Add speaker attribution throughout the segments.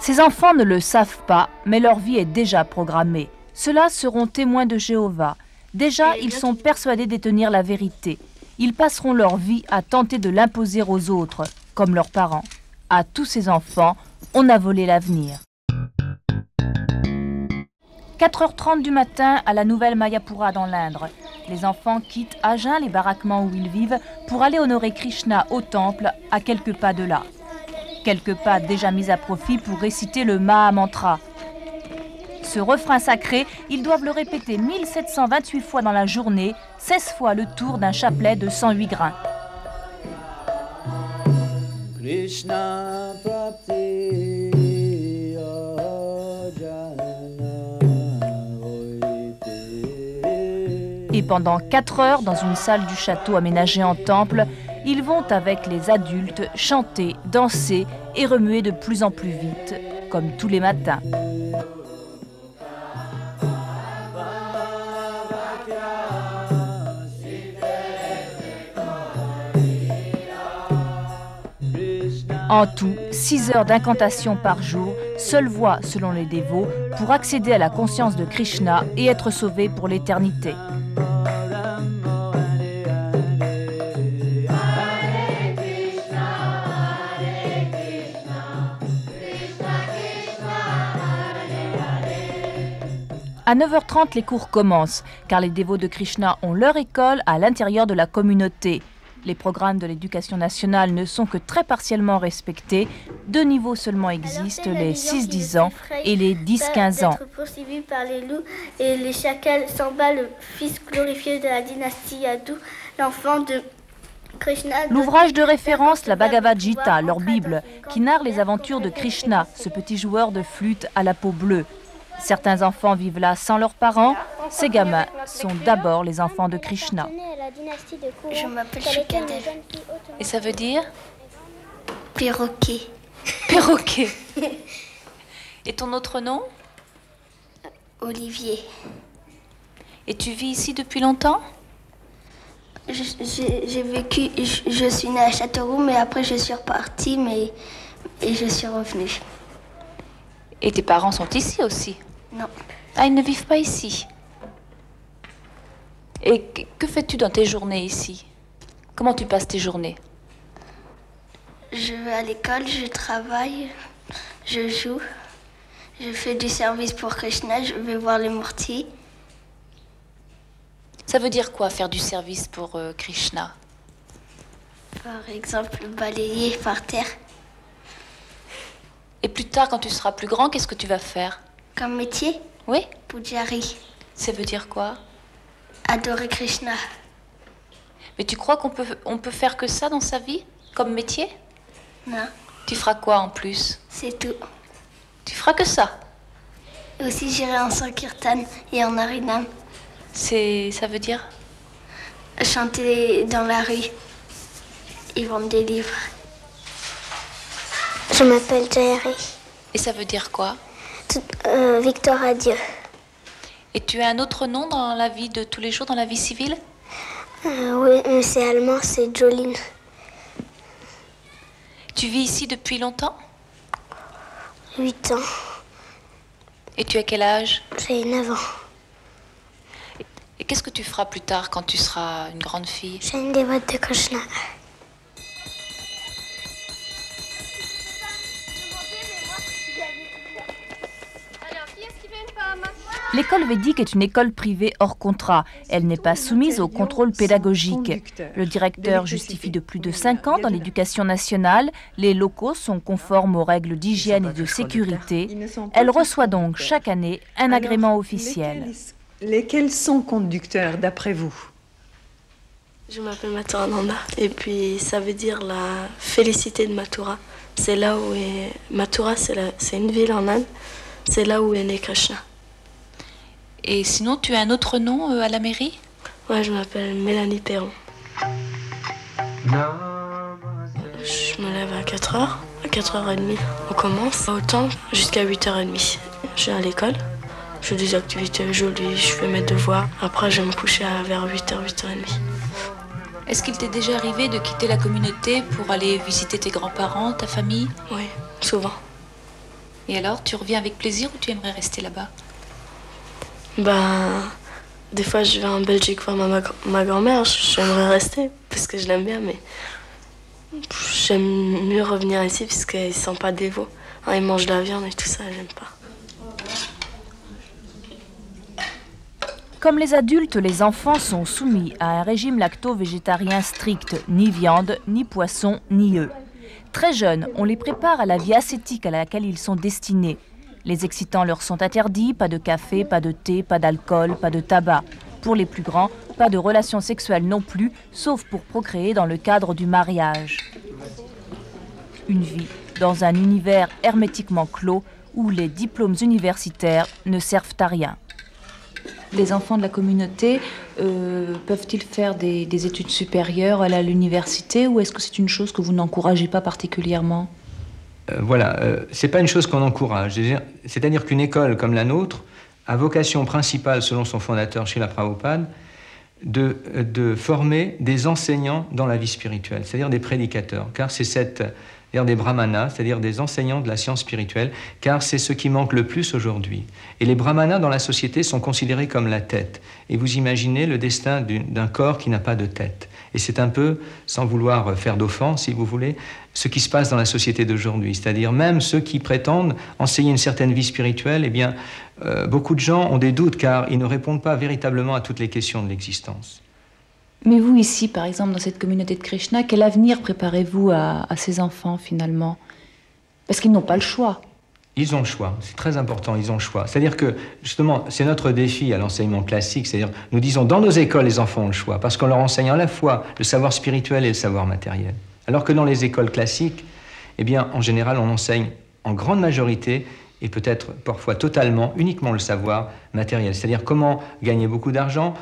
Speaker 1: Ces enfants ne le savent pas, mais leur vie est déjà programmée. Ceux-là seront témoins de Jéhovah. Déjà, ils sont persuadés détenir la vérité. Ils passeront leur vie à tenter de l'imposer aux autres, comme leurs parents. À tous ces enfants, on a volé l'avenir. 4h30 du matin à la nouvelle Mayapura dans l'Indre. Les enfants quittent à jeun les baraquements où ils vivent pour aller honorer Krishna au temple à quelques pas de là. Quelques pas déjà mis à profit pour réciter le Maha Mantra. Ce refrain sacré, ils doivent le répéter 1728 fois dans la journée, 16 fois le tour d'un chapelet de 108 grains.
Speaker 2: Krishna Prapti
Speaker 1: Et pendant 4 heures, dans une salle du château aménagée en temple, ils vont avec les adultes chanter, danser et remuer de plus en plus vite, comme tous les matins. En tout, 6 heures d'incantation par jour, seule voie selon les dévots, pour accéder à la conscience de Krishna et être sauvé pour l'éternité. À 9h30, les cours commencent, car les dévots de Krishna ont leur école à l'intérieur de la communauté. Les programmes de l'éducation nationale ne sont que très partiellement respectés. 2 niveaux seulement existent, les 6-10 ans et les 10-15 ans.
Speaker 3: Poursuivi par les loups et les chacals, Samba, le fils glorifié de la dynastie Yadu, l'enfant de Krishna.
Speaker 1: L'ouvrage de référence, la Bhagavad Gita, leur Bible, qui narre les aventures de Krishna, ce petit joueur de flûte à la peau bleue. Certains enfants vivent là sans leurs parents. Ces gamins sont d'abord les enfants de Krishna.
Speaker 3: Je m'appelle Chukadev.
Speaker 4: Et ça veut dire?
Speaker 3: Perroquet.
Speaker 4: Perroquet. Et ton autre nom?
Speaker 3: Olivier.
Speaker 4: Et tu vis ici depuis longtemps?
Speaker 3: J'ai vécu, je suis née à Châteauroux, mais après je suis repartie, et je suis revenue.
Speaker 4: Et tes parents sont ici aussi?
Speaker 3: Non.
Speaker 4: Ah, ils ne vivent pas ici. Et que fais-tu dans tes journées ici? Comment tu passes tes journées?
Speaker 3: Je vais à l'école, je travaille, je joue, je fais du service pour Krishna, je vais voir les Murtis.
Speaker 4: Ça veut dire quoi, faire du service pour Krishna?
Speaker 3: Par exemple, balayer par terre.
Speaker 4: Et plus tard, quand tu seras plus grand, qu'est-ce que tu vas faire?
Speaker 3: Comme métier?
Speaker 4: Oui?
Speaker 3: Pujari.
Speaker 4: Ça veut dire quoi?
Speaker 3: Adorer Krishna.
Speaker 4: Mais tu crois qu'on peut faire que ça dans sa vie, comme métier?
Speaker 3: Non.
Speaker 4: Tu feras quoi en plus?
Speaker 3: C'est tout.
Speaker 4: Tu feras que ça?
Speaker 3: Et aussi j'irai en Sankirtan et en Harinam.
Speaker 4: Ça veut dire?
Speaker 3: Chanter dans la rue et vendre des livres. Je m'appelle Jayari.
Speaker 4: Et ça veut dire quoi?
Speaker 3: Victoire à Dieu.
Speaker 4: Et tu as un autre nom dans la vie de tous les jours, dans la vie civile?
Speaker 3: Oui, mais c'est allemand, c'est Jolene.
Speaker 4: Tu vis ici depuis longtemps?
Speaker 3: 8 ans.
Speaker 4: Et tu as quel âge?
Speaker 3: J'ai 9 ans.
Speaker 4: Et qu'est-ce que tu feras plus tard quand tu seras une grande fille?
Speaker 3: J'ai une dévote de Krishna.
Speaker 1: L'école védique est une école privée hors contrat. Elle n'est pas soumise au contrôle pédagogique. Le directeur justifie de plus de 5 ans dans l'éducation nationale. Les locaux sont conformes aux règles d'hygiène et de sécurité. Elle reçoit donc chaque année un agrément officiel.
Speaker 5: Lesquels sont conducteurs d'après vous?
Speaker 6: Je m'appelle Mathura Nanda et puis ça veut dire la félicité de Mathura. C'est là où est... Mathura, c'est une ville en Inde. C'est là où est né Krishna.
Speaker 4: Et sinon, tu as un autre nom à la mairie?
Speaker 6: Ouais, je m'appelle Mélanie Perron. Je me lève à 4h, à 4h30. On commence au temps jusqu'à 8h30. Je suis à l'école, je fais des activités, je lis, je fais mes devoirs. Après, je vais me coucher vers 8h, 8h30.
Speaker 4: Est-ce qu'il t'est déjà arrivé de quitter la communauté pour aller visiter tes grands-parents, ta famille?
Speaker 6: Oui, souvent.
Speaker 4: Et alors, tu reviens avec plaisir ou tu aimerais rester là-bas?
Speaker 6: Ben, des fois, je vais en Belgique voir ma grand-mère. J'aimerais rester parce que je l'aime bien, mais j'aime mieux revenir ici parce qu'ils ne sont pas dévots. Ils mangent de la viande et tout ça, j'aime pas.
Speaker 1: Comme les adultes, les enfants sont soumis à un régime lacto-végétarien strict, ni viande, ni poisson, ni œufs. Très jeunes, on les prépare à la vie ascétique à laquelle ils sont destinés. Les excitants leur sont interdits, pas de café, pas de thé, pas d'alcool, pas de tabac. Pour les plus grands, pas de relations sexuelles non plus, sauf pour procréer dans le cadre du mariage. Une vie dans un univers hermétiquement clos où les diplômes universitaires ne servent à rien.
Speaker 7: Les enfants de la communauté peuvent-ils faire des études supérieures à l'université ou est-ce que c'est une chose que vous n'encouragez pas particulièrement?
Speaker 8: C'est pas une chose qu'on encourage. C'est-à-dire qu'une école comme la nôtre a vocation principale, selon son fondateur Srila Prabhupada, de former des enseignants dans la vie spirituelle, c'est-à-dire des prédicateurs, car c'est-à-dire des brahmanas, c'est-à-dire des enseignants de la science spirituelle, car c'est ce qui manque le plus aujourd'hui. Et les brahmanas dans la société sont considérés comme la tête. Et vous imaginez le destin d'un corps qui n'a pas de tête. Et c'est un peu, sans vouloir faire d'offense, si vous voulez, ce qui se passe dans la société d'aujourd'hui. C'est-à-dire même ceux qui prétendent enseigner une certaine vie spirituelle, eh bien, beaucoup de gens ont des doutes, car ils ne répondent pas véritablement à toutes les questions de l'existence.
Speaker 7: Mais vous ici, par exemple, dans cette communauté de Krishna, quel avenir préparez-vous à ces enfants finalement? Parce qu'ils n'ont pas le choix.
Speaker 8: Ils ont le choix, c'est très important, ils ont le choix. C'est-à-dire que, justement, c'est notre défi à l'enseignement classique, c'est-à-dire, nous disons, dans nos écoles, les enfants ont le choix, parce qu'on leur enseigne à la fois le savoir spirituel et le savoir matériel. Alors que dans les écoles classiques, eh bien, en général, on enseigne en grande majorité, et peut-être parfois totalement, uniquement le savoir matériel. C'est-à-dire comment gagner beaucoup d'argent,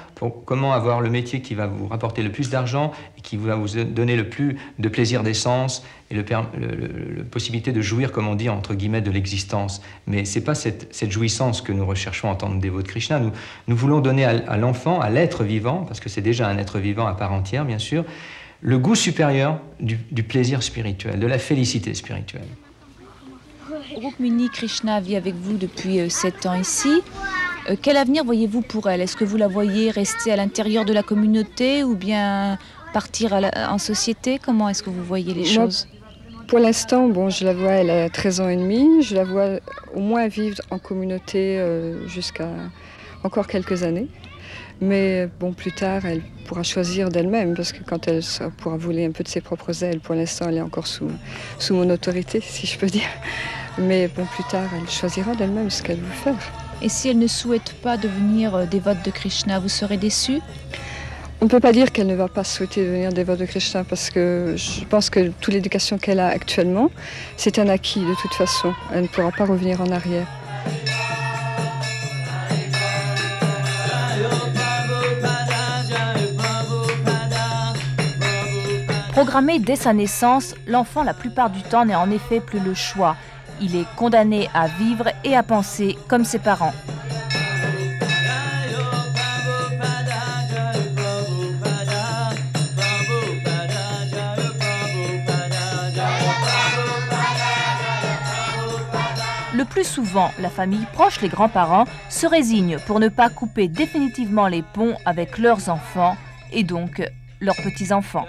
Speaker 8: comment avoir le métier qui va vous rapporter le plus d'argent et qui va vous donner le plus de plaisir d'essence et la possibilité de jouir, comme on dit, entre guillemets, de l'existence. Mais ce n'est pas cette jouissance que nous recherchons en tant que dévots de Krishna. Nous voulons donner à l'enfant, à l'être vivant, parce que c'est déjà un être vivant à part entière, bien sûr, le goût supérieur du plaisir spirituel, de la félicité spirituelle.
Speaker 7: Rukmini Krishna vit avec vous depuis 7 ans ici. Quel avenir voyez-vous pour elle? Est-ce que vous la voyez rester à l'intérieur de la communauté ou bien partir en société? Comment est-ce que vous voyez les choses?
Speaker 5: Pour l'instant, je la vois, elle a 13 ans et demi. Je la vois au moins vivre en communauté jusqu'à encore quelques années. Mais plus tard, elle pourra choisir d'elle-même, parce que quand elle pourra voler un peu de ses propres ailes, pour l'instant, elle est encore sous mon autorité, si je peux dire. Mais plus tard, elle choisira d'elle-même ce qu'elle veut faire.
Speaker 7: Et si elle ne souhaite pas devenir dévote de Krishna, vous serez déçue?
Speaker 5: On ne peut pas dire qu'elle ne va pas souhaiter devenir dévote de Krishna, parce que je pense que toute l'éducation qu'elle a actuellement, c'est un acquis de toute façon. Elle ne pourra pas revenir en arrière.
Speaker 1: Programmé dès sa naissance, l'enfant la plupart du temps n'a en effet plus le choix. Il est condamné à vivre et à penser comme ses parents. Le plus souvent, la famille proche, les grands-parents, se résigne pour ne pas couper définitivement les ponts avec leurs enfants et donc leurs petits-enfants.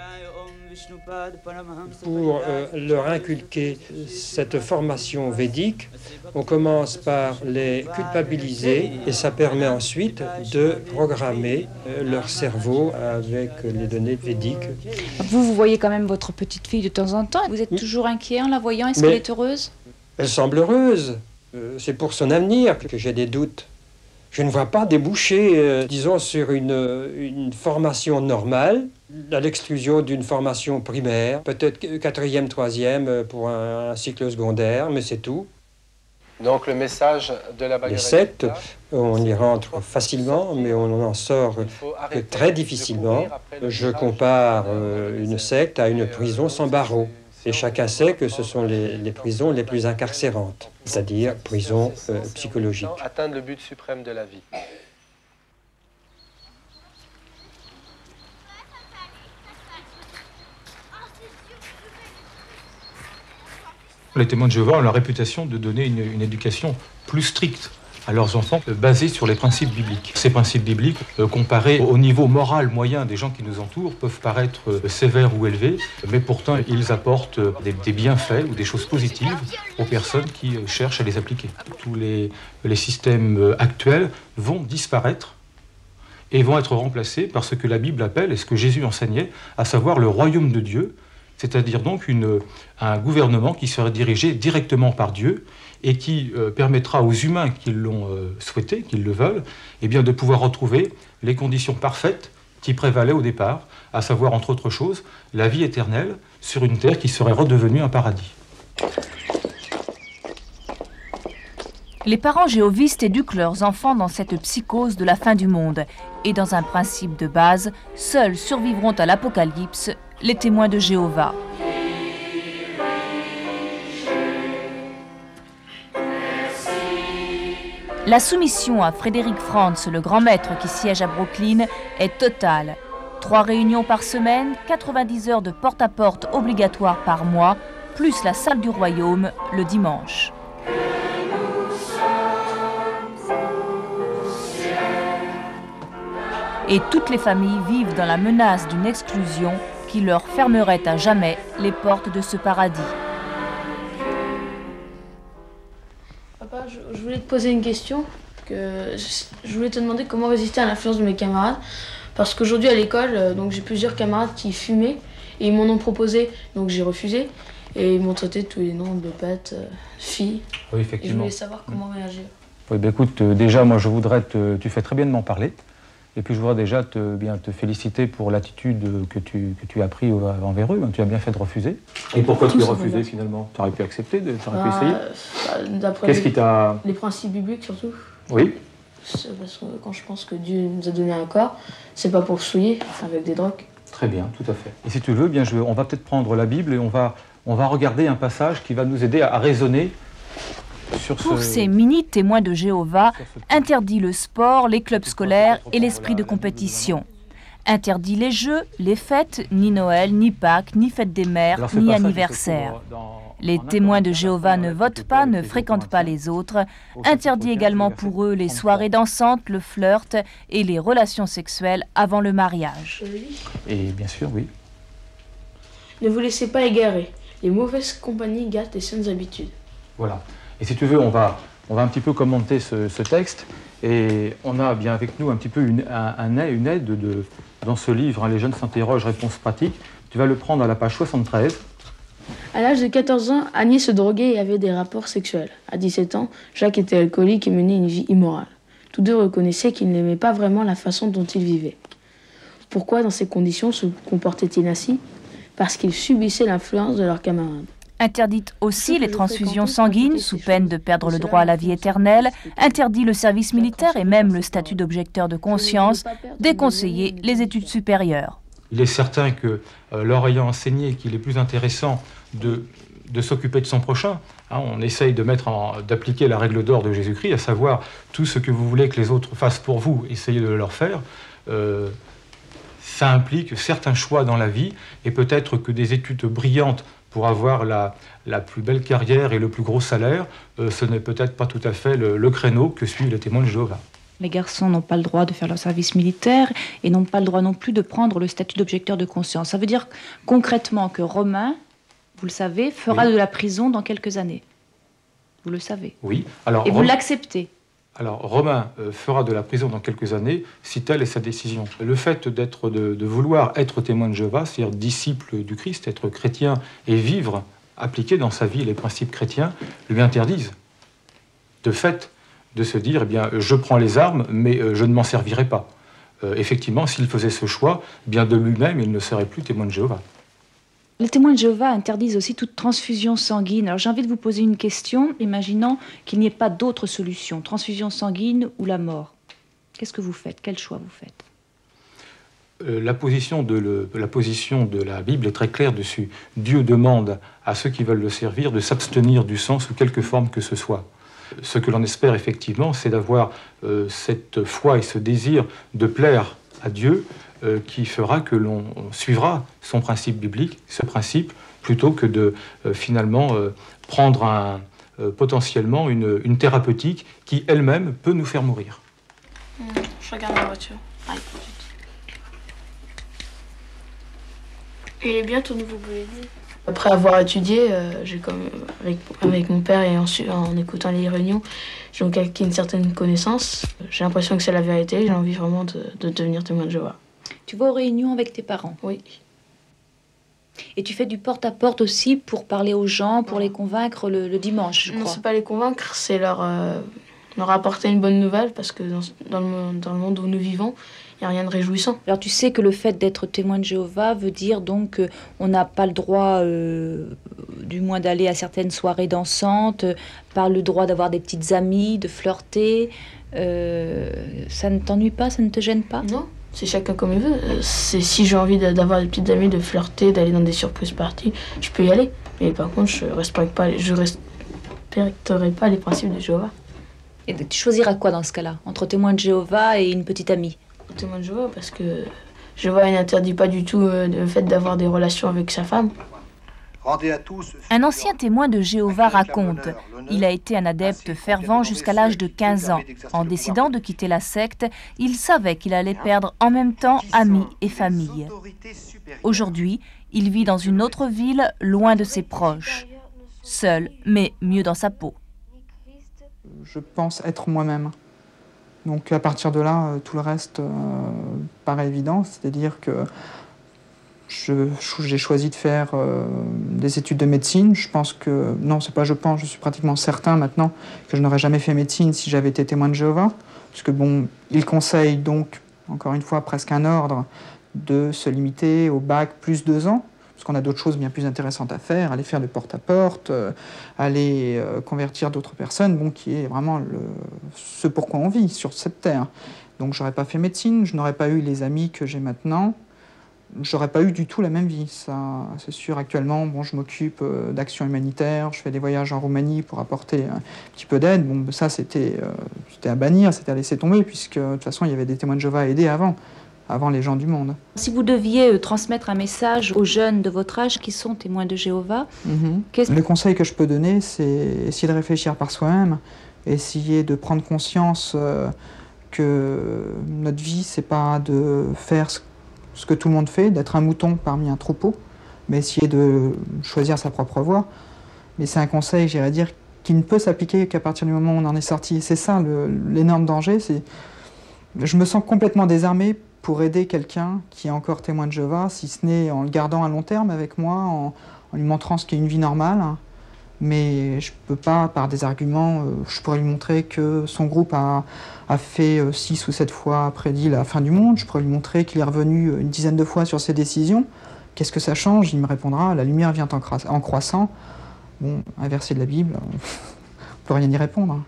Speaker 9: Pour leur inculquer cette formation védique, on commence par les culpabiliser et ça permet ensuite de programmer leur cerveau avec les données védiques.
Speaker 7: Vous voyez quand même votre petite fille de temps en temps. Vous êtes toujours inquiet en la voyant? Est-ce qu'elle est heureuse?
Speaker 9: Elle semble heureuse. C'est pour son avenir que j'ai des doutes. Je ne vois pas déboucher, disons, sur une formation normale, à l'exclusion d'une formation primaire, peut-être 4e, 3e pour un cycle secondaire, mais c'est tout.
Speaker 10: Donc le message de la Bhagavad Gita,
Speaker 9: les sectes, on y rentre facilement, mais on en sort très difficilement. Je compare une secte à une prison sans barreaux. Et chacun sait que ce sont les prisons les plus incarcérantes, c'est-à-dire prisons psychologiques.
Speaker 10: Atteindre le but suprême de la vie.
Speaker 11: Les témoins de Jéhovah ont la réputation de donner une éducation plus stricte à leurs enfants, basée sur les principes bibliques. Ces principes bibliques, comparés au niveau moral moyen des gens qui nous entourent, peuvent paraître sévères ou élevés, mais pourtant ils apportent des bienfaits ou des choses positives aux personnes qui cherchent à les appliquer. Tous les systèmes actuels vont disparaître et vont être remplacés par ce que la Bible appelle, et ce que Jésus enseignait, à savoir le royaume de Dieu, c'est-à-dire donc un gouvernement qui serait dirigé directement par Dieu et qui permettra aux humains qui l'ont souhaité, qui le veulent, eh bien, de pouvoir retrouver les conditions parfaites qui prévalaient au départ, à savoir, entre autres choses, la vie éternelle sur une terre qui serait redevenue un paradis.
Speaker 1: Les parents jéhovistes éduquent leurs enfants dans cette psychose de la fin du monde. Et dans un principe de base, seuls survivront à l'Apocalypse les témoins de Jéhovah. La soumission à Frédéric Franz, le grand maître qui siège à Brooklyn, est totale. 3 réunions par semaine, 90 heures de porte-à-porte obligatoires par mois, plus la salle du royaume le dimanche. Et toutes les familles vivent dans la menace d'une exclusion qui leur fermerait à jamais les portes de ce paradis.
Speaker 6: Papa, je voulais te poser une question. Je voulais te demander comment résister à l'influence de mes camarades. Parce qu'aujourd'hui à l'école, j'ai plusieurs camarades qui fumaient et ils m'en ont proposé, donc j'ai refusé. Et ils m'ont traité de tous les noms, de bêtes, filles.
Speaker 11: Oui, effectivement.
Speaker 6: Et je voulais savoir comment réagir.
Speaker 11: Oui, ben écoute, déjà, moi je voudrais tu fais très bien de m'en parler. Et puis je voudrais déjà te féliciter pour l'attitude que tu as prise envers eux. Tu as bien fait de refuser. Et pourquoi tu as refusé finalement? Tu aurais pu accepter, tu aurais pu essayer.
Speaker 6: Qu'est-ce qui t'a... Les principes bibliques surtout.
Speaker 11: Oui.
Speaker 6: Parce que quand je pense que Dieu nous a donné un corps, c'est pas pour souiller avec des drogues.
Speaker 11: Très bien, tout à fait. Et si tu veux, bien, on va peut-être prendre la Bible et on va regarder un passage qui va nous aider à raisonner.
Speaker 1: Pour ces mini-témoins de Jéhovah, interdit le sport, les clubs scolaires et l'esprit de compétition. Interdit les jeux, les fêtes, ni Noël, ni Pâques, ni fête des mères, ni anniversaire. Les témoins de Jéhovah ne votent pas, ne fréquentent pas les autres. Interdit également pour eux les soirées dansantes, le flirt et les relations sexuelles avant le mariage.
Speaker 11: Et bien sûr, oui.
Speaker 6: Ne vous laissez pas égarer. Les mauvaises compagnies gâtent les saines habitudes.
Speaker 11: Voilà. Et si tu veux, on va un petit peu commenter ce texte. Et on a bien avec nous un petit peu une aide dans ce livre, Les jeunes s'interrogent, réponses pratiques. Tu vas le prendre à la page 73.
Speaker 6: À l'âge de 14 ans, Agnès se droguait et avait des rapports sexuels. À 17 ans, Jacques était alcoolique et menait une vie immorale. Tous deux reconnaissaient qu'ils n'aimaient pas vraiment la façon dont ils vivaient. Pourquoi, dans ces conditions, se comportaient-ils ainsi? Parce qu'ils subissaient l'influence de leurs camarades.
Speaker 1: Interdite aussi les transfusions sanguines sous peine de perdre le droit à la vie éternelle, interdit le service militaire et même le statut d'objecteur de conscience, déconseillé les études supérieures.
Speaker 11: Il est certain que leur ayant enseigné qu'il est plus intéressant de s'occuper de son prochain, on essaye d'appliquer la règle d'or de Jésus-Christ, à savoir tout ce que vous voulez que les autres fassent pour vous, essayez de le leur faire. Ça implique certains choix dans la vie et peut-être que des études brillantes pour avoir la plus belle carrière et le plus gros salaire, ce n'est peut-être pas tout à fait le créneau que suivent les témoins de Jéhovah.
Speaker 7: Les garçons n'ont pas le droit de faire leur service militaire et n'ont pas le droit non plus de prendre le statut d'objecteur de conscience. Ça veut dire concrètement que Romain, vous le savez, fera de la prison dans quelques années. Vous le savez.
Speaker 11: Oui.
Speaker 7: Alors, et vous l'acceptez.
Speaker 11: Alors, Romain fera de la prison dans quelques années, si telle est sa décision. Le fait de vouloir être témoin de Jéhovah, c'est-à-dire disciple du Christ, être chrétien et vivre, appliquer dans sa vie les principes chrétiens, lui interdisent. De fait, de se dire, eh bien, je prends les armes, mais je ne m'en servirai pas. Effectivement, s'il faisait ce choix, eh bien de lui-même, il ne serait plus témoin de Jéhovah.
Speaker 7: Les témoins de Jéhovah interdisent aussi toute transfusion sanguine. Alors j'ai envie de vous poser une question, imaginant qu'il n'y ait pas d'autre solution, transfusion sanguine ou la mort. Qu'est-ce que vous faites? Quel choix vous faites?
Speaker 11: La position de la Bible est très claire dessus. Dieu demande à ceux qui veulent le servir de s'abstenir du sang sous quelque forme que ce soit. Ce que l'on espère effectivement, c'est d'avoir cette foi et ce désir de plaire à Dieu qui fera que l'on suivra son principe biblique, ce principe, plutôt que de finalement prendre potentiellement une thérapeutique qui elle-même peut nous faire mourir.
Speaker 6: Je regarde la voiture. Allez. Il est bien ton nouveau boulet. Après avoir étudié, j'ai avec mon père et en écoutant les réunions, j'ai donc acquis une certaine connaissance. J'ai l'impression que c'est la vérité. J'ai envie vraiment de devenir témoin de Jéhovah.
Speaker 7: Tu vas aux réunions avec tes parents?
Speaker 6: Oui.
Speaker 7: Et tu fais du porte-à-porte aussi pour parler aux gens, pour les convaincre le dimanche, je crois.
Speaker 6: Non, c'est pas les convaincre, c'est leur apporter une bonne nouvelle, parce que dans le monde où nous vivons, il n'y a rien de réjouissant.
Speaker 7: Alors tu sais que le fait d'être témoin de Jéhovah veut dire donc qu'on n'a pas le droit, du moins d'aller à certaines soirées dansantes, pas le droit d'avoir des petites amies, de flirter. Ça ne t'ennuie pas, ça ne te gêne pas?
Speaker 6: Non, c'est chacun comme il veut. Si j'ai envie d'avoir des petites amies, de flirter, d'aller dans des surprises parties, je peux y aller. Mais par contre, je respecterai pas les principes de Jéhovah.
Speaker 7: Et tu choisiras quoi dans ce cas-là, entre témoin de Jéhovah et une petite amie?
Speaker 6: Témoin de Jéhovah, parce que Jéhovah n'interdit pas du tout le fait d'avoir des relations avec sa femme.
Speaker 1: Un ancien témoin de Jéhovah raconte « Il a été un adepte fervent jusqu'à l'âge de 15 ans. En décidant de quitter la secte, il savait qu'il allait perdre en même temps amis et famille. Aujourd'hui, il vit dans une autre ville, loin de ses proches. Seul, mais mieux dans sa peau.
Speaker 12: Je pense être moi-même. Donc à partir de là, tout le reste paraît évident, c'est-à-dire que j'ai choisi de faire des études de médecine. Je pense que, non, c'est pas je pense, je suis pratiquement certain maintenant que je n'aurais jamais fait médecine si j'avais été témoin de Jéhovah. Parce que bon, il conseille donc, encore une fois, presque un ordre de se limiter au bac plus 2 ans. Parce qu'on a d'autres choses bien plus intéressantes à faire, aller faire de porte-à-porte, aller convertir d'autres personnes, bon, qui est vraiment ce pourquoi on vit sur cette terre. Donc j'aurais pas fait médecine, je n'aurais pas eu les amis que j'ai maintenant, j'aurais pas eu du tout la même vie, ça c'est sûr. Actuellement, bon, je m'occupe d'actions humanitaires, je fais des voyages en Roumanie pour apporter un petit peu d'aide. Bon, ça c'était à bannir, c'était à laisser tomber, puisque de toute façon il y avait des témoins de Jéhovah à aider avant les gens du monde.
Speaker 7: Si vous deviez transmettre un message aux jeunes de votre âge qui sont témoins de Jéhovah,
Speaker 12: le conseil que je peux donner, c'est essayer de réfléchir par soi-même, essayer de prendre conscience que notre vie, c'est pas de faire ce que tout le monde fait, d'être un mouton parmi un troupeau, mais essayer de choisir sa propre voie. Mais c'est un conseil, j'irais dire, qui ne peut s'appliquer qu'à partir du moment où on en est sorti. Et c'est ça l'énorme danger, c'est je me sens complètement désarmé pour aider quelqu'un qui est encore témoin de Jéhovah, si ce n'est en le gardant à long terme avec moi, en lui montrant ce qu'est une vie normale. Mais je ne peux pas, par des arguments, je pourrais lui montrer que son groupe a fait 6 ou 7 fois prédit la fin du monde. Je pourrais lui montrer qu'il est revenu une dizaine de fois sur ses décisions. Qu'est-ce que ça change? Il me répondra, la lumière vient en croissant. Bon, un verset de la Bible, on ne peut rien y répondre.